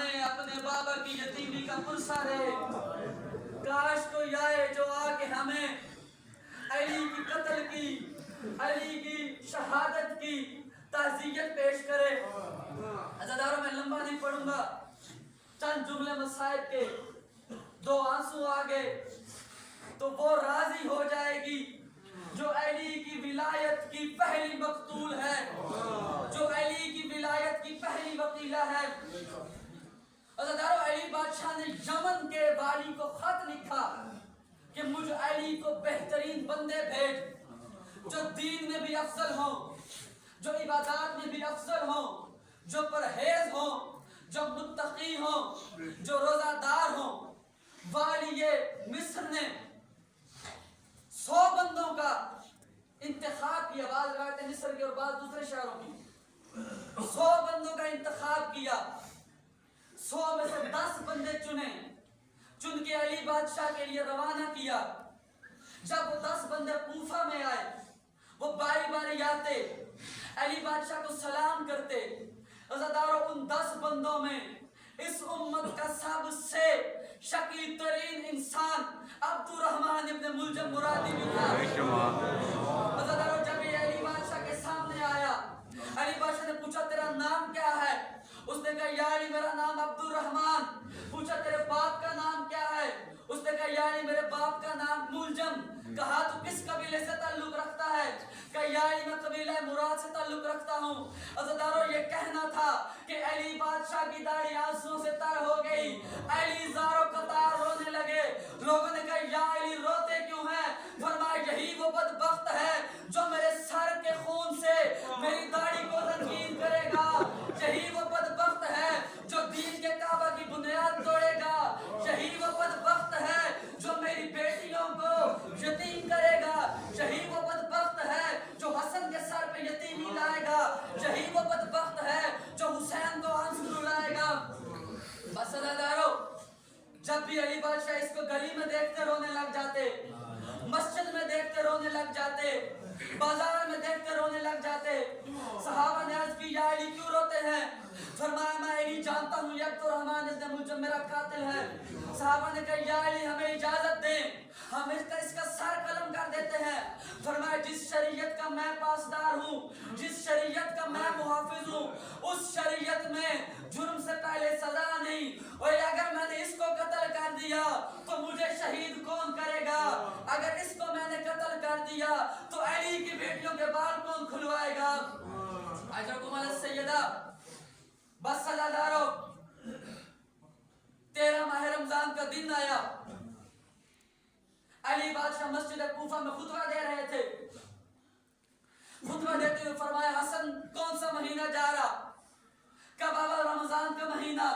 ہمیں اپنے بابا کی یتیمی کا پرسہ دے. کاش کوئی آئے جو آ کے ہمیں علی کی قتل کی، علی کی شہادت کی تعزیت پیش کرے. عزاداروں میں لمبا نہیں پڑھوں گا، چند جملے مصائب کے، 2 آنسو آگے تو وہ راضی ہو جائے گی جو علی کی ولایت کی پہلی مقتول ہے، جو علی کی ولایت کی پہلی وکیلہ ہے. عزاداروں علی بادشاہ نے یمن کے والی کو خط لکھا کہ مجھ علی کو بہترین بندے بھیج جو دین میں بھی افضل ہوں، جو عبادات میں بھی افضل ہوں، جو پرہیز ہوں، جو متقی ہوں، جو روزہ دار ہوں. والی مصر نے 100 بندوں کا انتخاب کیا، بعض روایتیں مصر کی اور بعض دوسرے شہروں کی. 100 بندوں کا انتخاب کیا، 100 میں سے 10 بندے چن کے علی بادشاہ کے لیے روانہ کیا. جب وہ 10 بندے کوفہ میں آئے، وہ باری باری آتے، علی بادشاہ کو سلام کرتے. عزاداروں ان 10 بندوں میں اس امت کا سب سے شقی ترین انسان عبد الرحمن ابن ملجم مرادی بھی تھا. عزاداروں جب یہ علی بادشاہ کے سامنے آیا، علی بادشاہ نے پوچھا تیرا نام کیا ہے؟ اس نے کہا یا علی میرا نام عبد الرحمن. پوچھا تیرے باپ کا نام کیا ہے؟ اس نے کہا یا علی میرے باپ کا نام ملجم. کہا تو کس قبیلے سے تعلق رکھتا ہے؟ کہا یا علی میں قبیلہ مراد سے تعلق رکھتا ہوں. عزاداروں یہ کہنا تھا کہ علی بادشاہ کی داڑھی آنسوں سے تر ہو گئی. علی زاروں قطار رونے لگے. لوگوں نے کہا یا علی روتے کیوں ہیں؟ فرمایا یہی وہ بدبخت ہے جو میرے سر کے خون سے میری داڑھی کو رنگین کرے گا. یہی وہ بدبخت ہے جو دین کے کعبہ کی بنیاد توڑے گا. یہی وہ بدبخت ہے جو میری بیٹیوں کو یتیم کرے گا. یہی وہ بدبخت ہے جو حسن کے سر پہ یتیمی لائے گا. یہی وہ بدبخت ہے جو حسین کو آنسو رلائے گا. بس عزاداروں جب بھی علی بادشاہ اس کو گلی میں دیکھتے رونے لگ جاتے، مسجد میں دیکھتے رونے لگ جاتے، بازار میں دیکھتے رونے لگ جاتے. صحابہ نے عرض کی یا علی کیوں روتے ہیں؟ فرمایا میں علی جانتا ہوں یہ عبد الرحمن ابن ملجم میرا قاتل ہے. صحابہ نے کہا یا علی ہمیں اجازت دیں، ہم اس کا سر قلم کر دیتے ہیں. فرمایا جس شریعت کا میں پاسدار ہوں، جس شریعت کا میں محافظ ہوں، اس شریعت میں جرم سے پہلے سزا نہیں. اور اگر میں نے اس کو قتل کر دیا تو مجھے شہید کون کرے گا؟ اگر اس کو میں نے قتل کر دیا تو علی کی بیٹیوں کے بال کون کھلوائے گا؟ اجرکم علی السیدہ. بس عزاداروں 13 ماہ رمضان کا دن آیا. علی بادشاہ مسجد کوفہ میں خطبہ دے رہے تھے. خطبہ دیتے ہوئے فرمایا حسن کون سا مہینہ جا رہا؟ کب آوا رمضان کا مہینہ.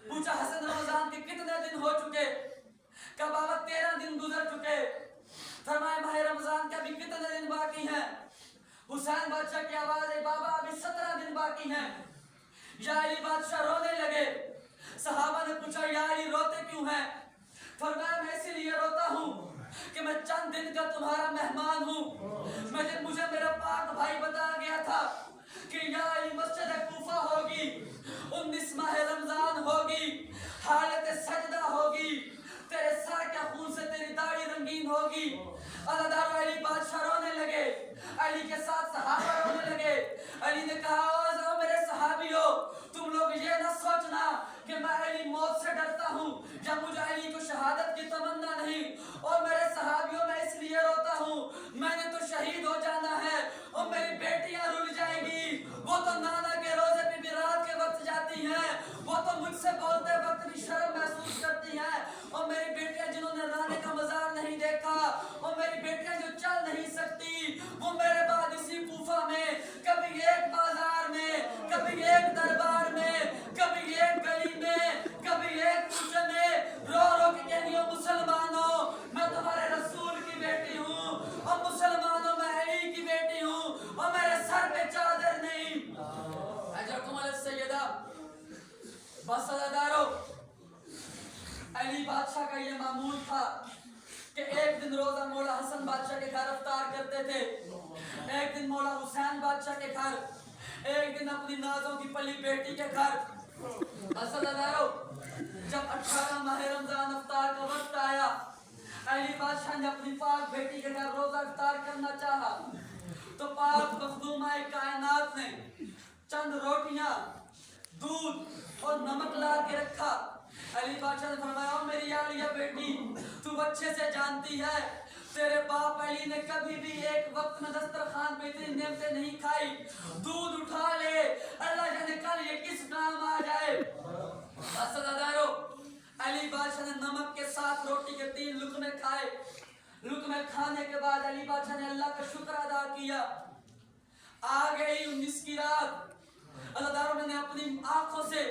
پوچھا حسن رمضان کے کتنے دن ہو چکے؟ کب آوا 13 دن گزر چکے. فرمایا ماہ رمضان کے ابھی کتنے دن باقی ہیں؟ حسین بادشاہ کی آواز ہے بابا ابھی 17 دن باقی ہیں. یا علی بادشاہ رونے لگے. صحابہ نے پوچھا یا علی روتے کیوں ہیں؟ فرمایا میں اسی لیے روتا ہوں کہ میں چند دن کا تمہارا مہمان ہوں. مجھے میرا پاک بھائی بتا گیا تھا کہ یا علی مسجد کوفہ ہوگی، 19 ماہ رمضان ہوگی، حالت سجدہ ہوگی، تیرے سر کے خون سے تیری داڑھی رنگین ہوگی. عزاداروں علی بادشاہ رونے لگے، علی کے ساتھ صحابہ رونے لگے. علی نے کہا آؤ میرے صحابیوں تم لوگ یہ نہ سوچنا کہ میں علی موت سے ڈرتا ہوں یا مجھے علی کو شہادت کی تمنا نہیں. اور میرے صحابیوں میں اس لیے روتا ہوں میں نے تو شہید ہو جانا ہے اور میری بیٹیاں رول جائیں گی. وہ تو نانا کے روزے پہ بھی رات کے وقت جاتی ہیں، وہ تو مجھ سے بولتے وقت بھی شرم محسوس کرتی ہیں. اور میری بیٹیاں جنہوں نے رانے کا مزار نہیں دیکھا، اور میری بیٹیاں جو چل نہیں سکتی، وہ میرے بعد اسی کوفہ میں کبھی ایک بازار میں، کبھی ایک دربار میں، کبھی ایک گلی میں، کبھی ایک کوچے میں رو رو کے کہنی ہو مسلمانوں میں تمہارے رسول کی بیٹی ہوں، اور مسلمانوں میں علی کی بیٹی ہوں، اور میرے سر پہ چادر نہیں. اجرکم علی السیدہ. بس عزاداروں علی بادشاہ کا یہ معمول تھا کہ ایک دن روزہ مولا حسن بادشاہ کے گھر افطار کرتے تھے، ایک دن مولا حسین بادشاہ کے گھر، ایک دن اپنی نازوں کی پلی بیٹی کے گھر. असलदारो जब 18 माह रमजान अफ्तार का वक्त आया, अली बादशाह ने अपनी पाक बेटी के घर रोजा अफ्तार करना चाहा, तो पाक मखदूमा कायनात ने चंद रोटियां, दूध और नमक ला के रखा। अली बादशाह ने फरमाया, मेरी आलिया बेटी, तू अच्छे से जानती है तेरे बाप अली ने कभी भी एक वक्त में दस्तरखान पे इतनी नेमतें नहीं खाई। दूध उठा ले, अल्लाह जाने कल ये किस काम आ जाए। असलदारो अली बादशाह ने नमक के साथ रोटी के 3 लुकमे खाए। लुकमे खाने के बाद अली बादशाह ने अल्लाह का शुक्र अदा किया। आ गई 19 की रात। अल्लाह मैंने अपनी आंखों से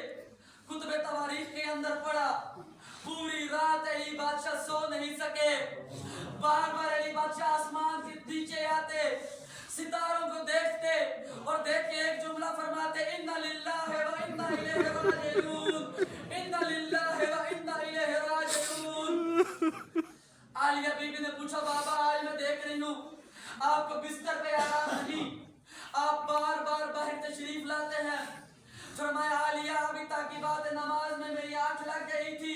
कुतुब तवारीख के अंदर पढ़ा, पूरी रात अली बादशाह सो नहीं सके। बार बार अली बादशाह आसमान के नीचे आते, सितारों को देखते और देख के एक जुमला फरमाते, इन्ना लिल्लाहि व इन्ना इलैहि राजिऊन, इन्ना लिल्लाहि व इन्ना इलैहि राजिऊन। आलिया बीबी ने पूछा, बाबा आज मैं देख रही हूँ आपको बिस्तर पे आराम नहीं, आप बार बार बाहर तशरीफ लाते हैं। फरमाया, आलिया अभी तक की बात है, नमाज में मेरी आंख लग गई थी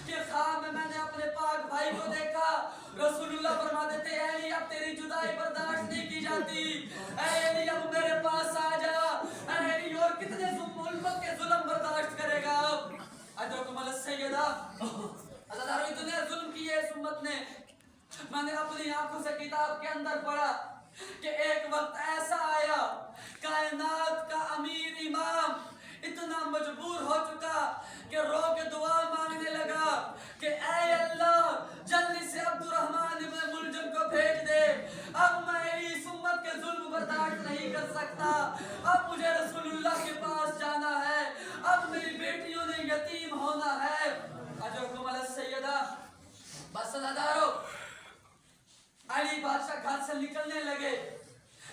कि ख्वाब में मैंने अपने पाक भाई को देखा। रसूलुल्लाह फरमाते थे, अली अब तेरी जुदाई बर्दाश्त नहीं की जाती, अली अब मेरे पास आ जा, अली और कितने उम्मत के जुल्म बर्दाश्त करेगा। अजरकुम अल सय्यदा, अल्लाह इतने जुल्म किए इस उम्मत ने। मैंने अपनी आंखों से किताब के अंदर पढ़ा कि एक वक्त ऐसा आया, कायनात का अमीर इमाम इतना मजबूर हो चुका कि रो के दुआ मांगने लगा कि ऐ अल्लाह जल्दी से अब्दुर्रहमान इब्न मुलजम को भेज दे, अब मैं इस उम्मत के जुल्म बर्दाश्त नहीं कर सकता, अब मुझे रसूलुल्लाह के पास जाना है, अब मेरी बेटियों ने यतीम होना है। अजरकुम अल सय्यदा, बस अदारो अली बादशाह घर से निकलने लगे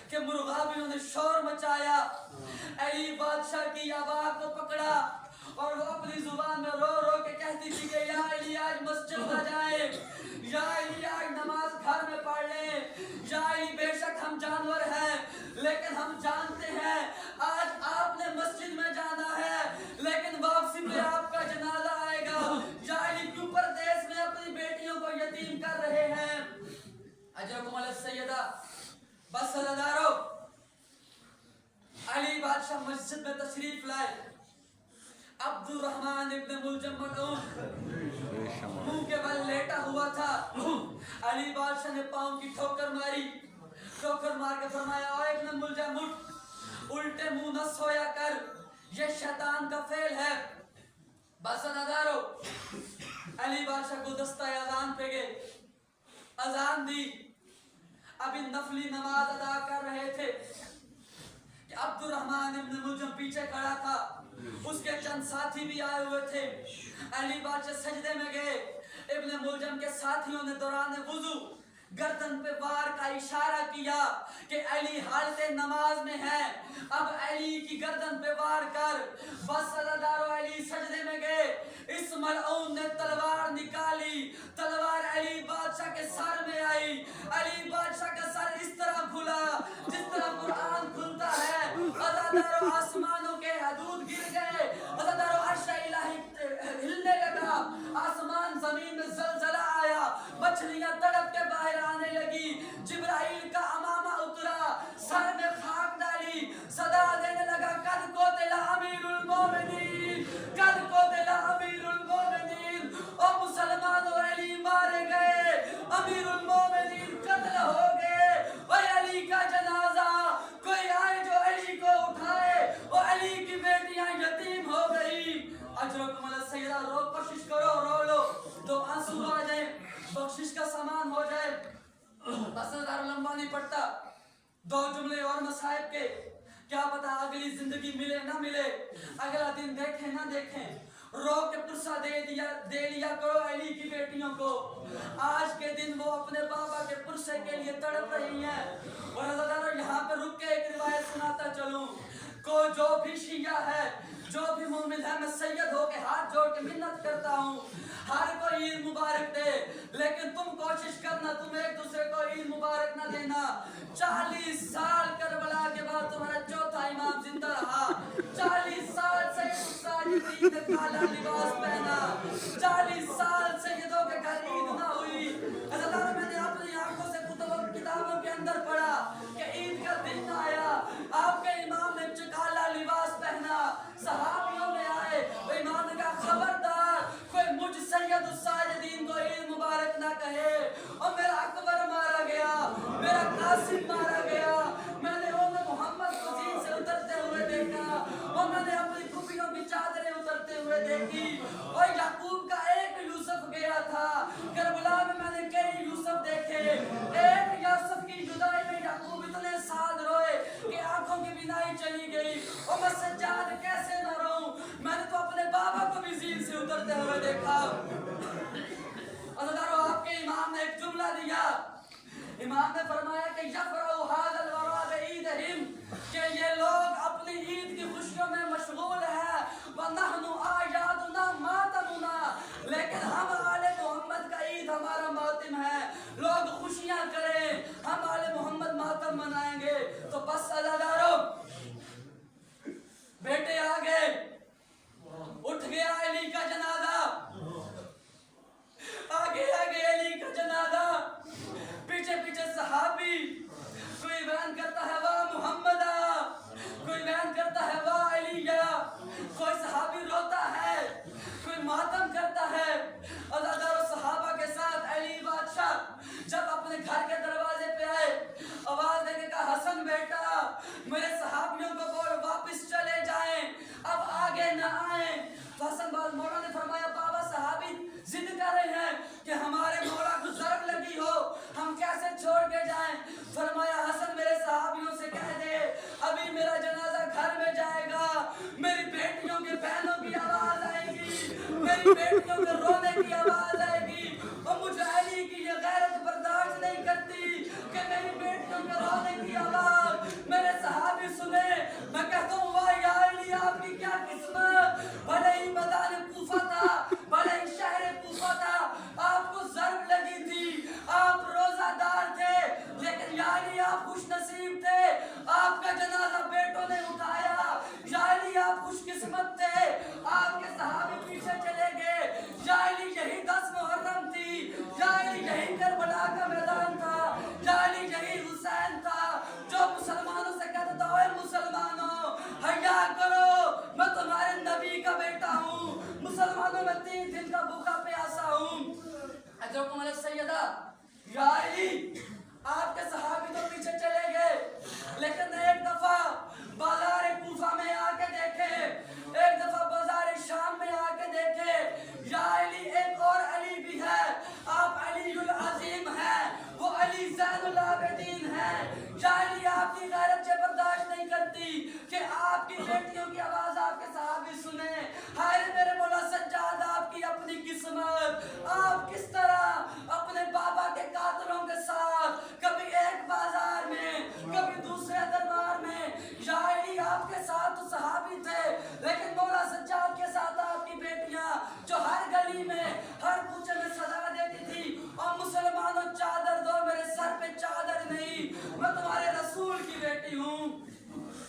कि मुर्गाबियों ने शोर मचाया। अली बादशाह की आवाज को पकड़ा और वो अपनी जुबान में रो रो के कहती थी कि या अली आज मस्जिद में जाए, या अली आज नमाज घर में पढ़ ले, या अली बेशक हम जानवर हैं लेकिन हम जानते हैं आज आपने मस्जिद में जाना है लेकिन वापसी में आपका जनाजा आएगा, या अली क्यों परदेश में अपनी बेटियों को यतीम कर रहे हैं। अजरकुम अल सय्यदा, बस अदारो अली बादशाह मस्जिद में तशरीफ लाए। अब्दुर्रहमान इब्न मुलजम मुंह के बल लेटा हुआ था। अली बादशाह ने पांव की ठोकर मारी, ठोकर मार के फरमाया, ओ इब्न मुलजम उठ, उल्टे मुंह न सोया कर, ये शैतान का फेल है। बस अदारो अली बादशाह गुलदस्ता अजान पे गए, अजान दी, अभी नफली नमाज अदा कर रहे थे कि अब्दुर्रहमान इब्न मुलजम पीछे खड़ा था, उसके चंद साथी भी आए हुए थे। अली बादशाह सजदे में गए। इब्न मुलजम के साथियों ने दौरान वुजू गर्दन पे वार का इशारा किया कि अली हालते नमाज में है, अब अली की गर्दन पे वार कर। बस अदारो अली सजदे में गए, इस मलऊन ने तलवार निकाली, तलवार अली बादशाह के सर में आई। अली बादशाह का सर इस तरह खुला जिस तरह कुरान खुलता है। अदारो आसमानों के हदूद गिर गए, अदारो अर्श इलाही हिलने लगा, आसमान जमीन में जलजला आया, मछलियां तड़प के बाहर आने लगी। जिब्राइल का अमामा उतरा, सर में खाक डाली, सदा देने लगा, कद को दिला अमीरुल मोमिनीन, कद को दिला अमीरुल मोमिनीन। ओ मुसलमानों, अली मारे गए, अमीरुल मोमिनीन कत्ल हो गए। वही अली का जनाजा कोई आए जो अली को उठाए, वो अली की बेटियां यतीम हो गई। अजरकुम अल सय्यदा, रो, कोशिश करो रो लो तो आंसू आ जाए, बख्शिश का सामान हो जाए। बस लंबा नहीं पड़ता, 2 जुमले और मसाइब के, क्या पता अगली जिंदगी मिले ना मिले, अगला दिन देखें ना देखें। रो के पुरसा दे लिया करो अली की बेटियों को। आज के दिन वो अपने बाबा के पुरसे के लिए तड़प रही हैं। और यहाँ पे रुक के एक रिवायत सुनाता चलूं, को जो भी शिया है, जो भी मोमिन है, मैं सैयद होके हाथ जोड़ के मिन्नत करता हूँ, हर कोई ईद मुबारक दे, लेकिन तुम कोशिश करना तुम एक दूसरे को ईद मुबारक ना देना। 40 साल करबला के बाद तुम्हारा चौथा इमाम जिंदा रहा, 40 साल से ईद ने काला लिबास पहना। 40 साल सैयदों के घर ईद ना हुई। हज़रत मैंने अपनी आंखों से किताबों के अंदर पढ़ा कि ईद का दिन आया, आपके इमाम ने काला लिबास पहना, सहाबियों में आए, वो इमाम ने कहा खबरदार कोई मुझ सैयद साजिदीन को ईद मुबारक ना कहे। और मेरा अकबर मारा गया, मेरा कासिम मारा गया, मैंने मोहम्मद को जीन से उतरते हुए देखा, और मैंने अपनी खुफियों की चादरें उतरते हुए देखी। और याकूब का एक यूसुफ गया था, करबला में मैंने कई यूसुफ देखे। एक यूसुफ की जुदाई में याकूब इतने साल रोए कि आंखों की बिनाई चली गई। और मैं सज्जाद कैसे न रोऊं, मैंने तो अपने बाबा को भी जीन से उतरते हुए देखा। अज़दारो आपके इमाम ने एक जुमला दिया, इमाम ने फरमाया कि यफरउ हाज़ल वरा बईदहिम, कि ये लोग अपनी ईद की खुशियों में मशगूल है, व नहनु आयादुना मातमुना, लेकिन हम आले मोहम्मद का ईद हमारा मातम है। लोग खुशियां करें, हम आले मोहम्मद मातम मनाएंगे। तो बस अज़दारो बेटे आ गए, उठ गया अली का जनाजा, आगे आगे अली का जनाजा, पीछे पीछे सहाबी, कोई बयान करता है वाह मुहम्मदा, कोई बयान करता है वाह अलिया, कोई सहाबी रोता है, कोई मातम करता है। अज़ादारों सहाबा के साथ अली बादशाह जब अपने घर के दरवाजे पे आए, आवाज देके कहा हसन बेटा मेरे सहाबियों को बोल वापस चले जाएं, अब आगे न आए। तो हसन मौला ने फरमाया बाबा सहाबी जिद कर रहे हैं कि हमारे मौला को ज़र्ब लगी हो, हम कैसे छोड़ के जाएं। फरमाया हसन मेरे सहाबियों से कह दे अभी मेरा जनाजा घर में जाएगा, मेरी बेटियों के बहनों की आवाज आएगी, मेरी बेटियों के रोने की आवाज आएगी। और मुझे अली की ये गैरत बर्दाश्त नहीं करती कि मेरी बेटियों के रोने की आवाज मेरे सहाबी सुने। मैं कहता हूँ वाह या अली आपकी क्या किस्मत, भले ही मैदान कूफा था, भले ही शहर कूफा था, आपको ज़र्ब लगी थी, आप रोजादार थे, लेकिन यानी आप खुश नसीब थे, आपका जनाजा बेटों ने उठाया, यानी आप खुशकिस्मत थे, आपके सहाबे पीछे चले गए। यानी यही 10 मुहर्रम थी, यानी यही करबला का मैदान था, यानी यही हुसैन था जो मुसलमानों से कहता था ओए मुसलमानों हया करो, मैं तुम्हारे नबी का बेटा हूँ, मुसलमानों में 3 दिन का भूखा प्यासा हूँ। हज़रत सैयदा या अली आपके सहाबी तो पीछे चले गए, लेकिन एक दफा बाजार कूफा में आके देखे, एक दफा बाजार शाम में आके देखे, या अली एक और अली भी है, आप अलीउल अज़ीम हैं, वो अली ज़ैनुल आबिदीन हैं। या अली आपकी गैरत बर्दाश्त नहीं करती कि आपकी बेटियों की आवाज आपके सहाबी सुने। हाय मेरे मौला सज्जाद आपकी अपनी किस्मत, आप किस तरह अपने बाबा के कातलों के साथ कभी एक बाजार में कभी दूसरे दरबार में, या अली आपके साथ तो सहाबी थे, लेकिन मौला सज्जाद के साथ आपकी बेटियां जो हर गली में हर कूचे में सजा देती थी, और मुसलमानों चादर दो मेरे सर पे चादर नहीं, मैं तुम्हारे रसूल की बेटी हूँ।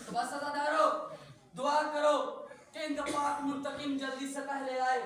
तो बस अज़ादारो दुआ करो कि इनका पाक मुंतकिम जल्दी से पहले आए।